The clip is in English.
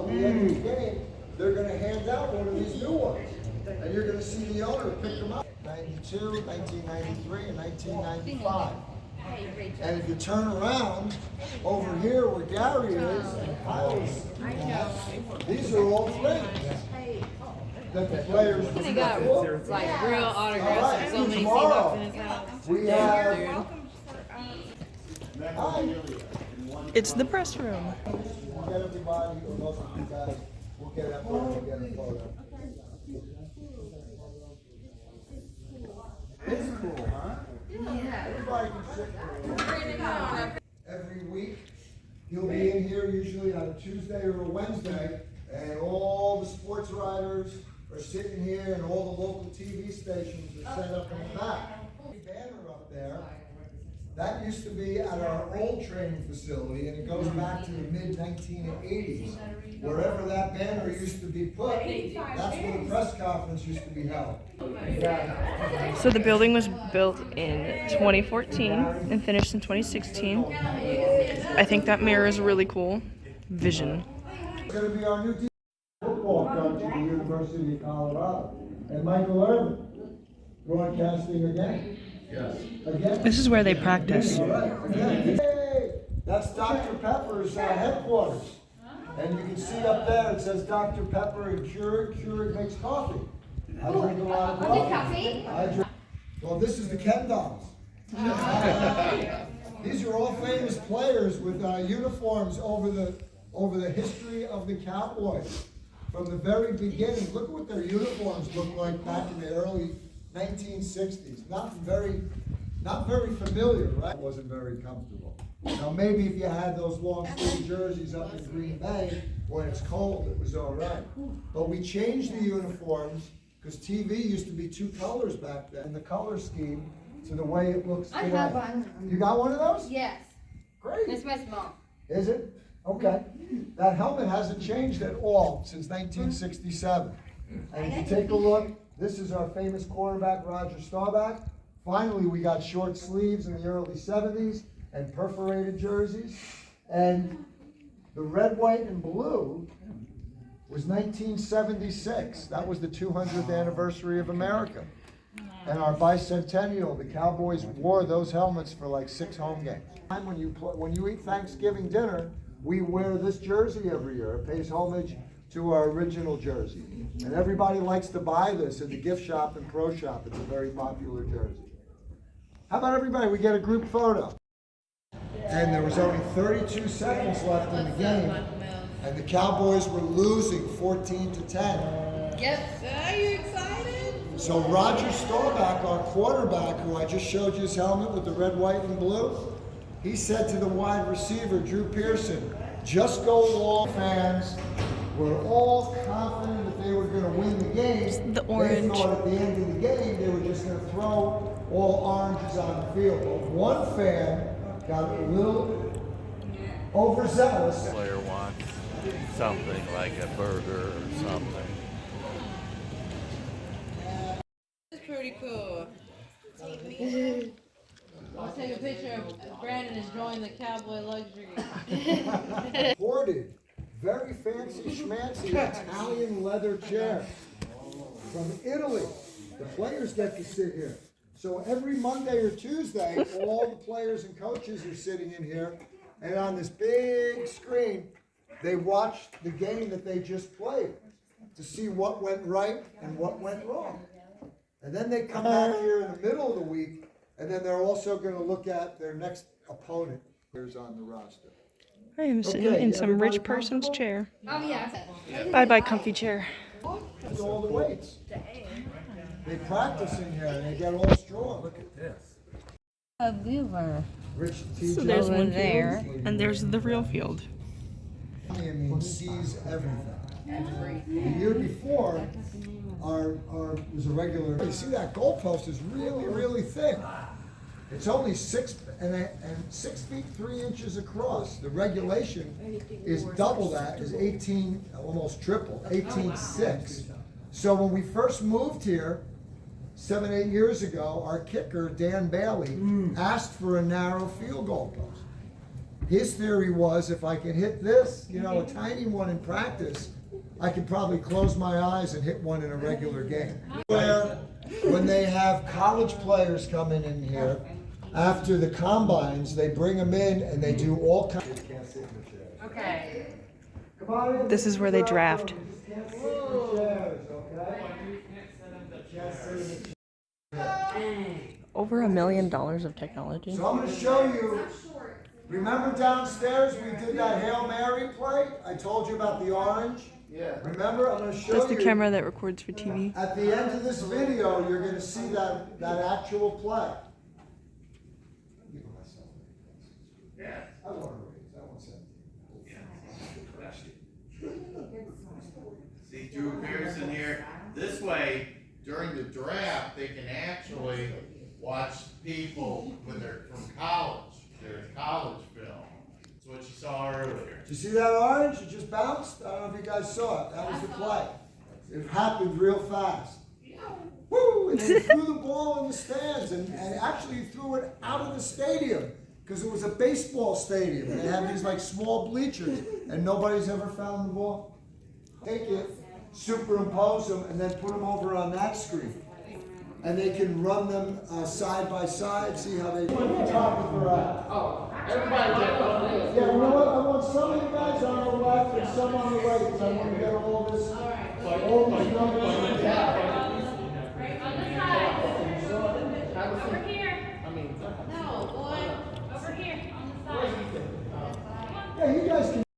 at the end of the game, they're going to hand out one of these new ones. And you're going to see the owner pick them up. 92, 1993, and 1995. And if you turn around over here where Gary is and Kyle is, these are all frames that the players He got like real autographs. So many tomorrow, in his house. we have. Hi. It's the press room. We'll get everybody, or most of you guys, we'll get up there and get a photo. It's cool, huh? Yeah. Everybody can sit. Every week, he'll be in here usually on a Tuesday or a Wednesday, and all the sports writers are sitting here, and all the local TV stations are set up in the back. Banner up there. That used to be at our old training facility, and it goes back to the mid-1980s. Wherever that banner used to be put, that's where the press conference used to be held. So the building was built in 2014 and finished in 2016. I think that mirror is really cool. Vision. It's going to be our new football coach at the University of Colorado. And Michael Irvin, broadcasting again. Yes. Again. This is where they practice. All right. Again. Hey, that's Dr. Pepper's headquarters. And you can see up there it says Dr. Pepper and Keurig. Keurig makes coffee. I drink a lot of coffee. I drink. Well, this is the Ken dolls. These are all famous players with uniforms over the history of the Cowboys. From the very beginning, look at what their uniforms looked like back in the early 1960s. Not very familiar, right? It wasn't very comfortable. Now maybe if you had those long sleeve jerseys up in Green Bay when it's cold, it was all right. But we changed the uniforms because TV used to be two colors back then. The color scheme to the way it looks today. I have one. You got one of those? Yes. Great. It's my small. Is it? Okay. That helmet hasn't changed at all since 1967. And if you take a look, this is our famous quarterback, Roger Staubach. Finally, we got short sleeves in the early 70s and perforated jerseys. And the red, white, and blue was 1976. That was the 200th anniversary of America. And our bicentennial, the Cowboys wore those helmets for like 6 home games. When you eat Thanksgiving dinner, we wear this jersey every year. It pays homage to our original jersey. And everybody likes to buy this in the gift shop and pro shop. It's a very popular jersey. How about everybody, we get a group photo. And there was only 32 seconds left in the game, and the Cowboys were losing 14-10. Yep. Are you excited? So Roger Staubach, our quarterback, who I just showed you his helmet with the red, white, and blue, he said to the wide receiver, Drew Pearson, just go along, fans. We're all confident that they were going to win the game. The orange. They thought at the end of the game they were just going to throw all oranges on the field. But one fan got a little overzealous. Player wants something like a burger or something. It's pretty cool. I'll take a picture of Brandon enjoying the Cowboy luxury. Hoarded, very fancy schmancy Italian leather chair from Italy. The players get to sit here. So every Monday or Tuesday, all the players and coaches are sitting in here, and on this big screen, they watch the game that they just played to see what went right and what went wrong. And then they come back here in the middle of the week, and then they're also going to look at their next opponent who's on the roster. I am sitting Okay, in some everybody rich person's comfortable? chair. Oh, yeah. Bye-bye, comfy chair. That's all the weights. They practice in here and they get all strong. Look at this. A viewer. Rich T. So there's Jones one there. And there's the real field. I mean, sees everything. The year before, our was a regular. You see that goalpost is really, really thin. It's only 6 feet 3 inches across. The regulation is double that, is 18, almost triple, 18.6. So when we first moved here, 7, 8 years ago, our kicker, Dan Bailey, asked for a narrow field goal post. his theory was if I can hit this, you know, a tiny one in practice, I can probably close my eyes and hit one in a regular game. Where when they have college players coming in here, after the combines, they bring them in and they do all kinds. Okay. This is where they draft. Over $1 million of technology. So I'm going to show you. Remember downstairs we did that Hail Mary play? I told you about the orange. Yeah. Remember, I'm going to show you. That's the camera that records for TV. At the end of this video, you're going to see that actual play. Yeah. I want to raise. I want 17. See Drew Pearson here. This way, during the draft, they can actually watch people when they're from college. Their college film. That's what you saw earlier. Did you see that orange? It just bounced. I don't know if you guys saw it. That was the play. It happened real fast. Woo! And they threw the ball in the stands, and actually threw it out of the stadium because it was a baseball stadium. And they had these like small bleachers, and nobody's ever found the ball. Take it, superimpose them, and then put them over on that screen. And they can run them side by side, see how they photographer out. Oh, everybody get one. Yeah, you know what? I want some of you guys on the left and some on the right, because I want to get all this.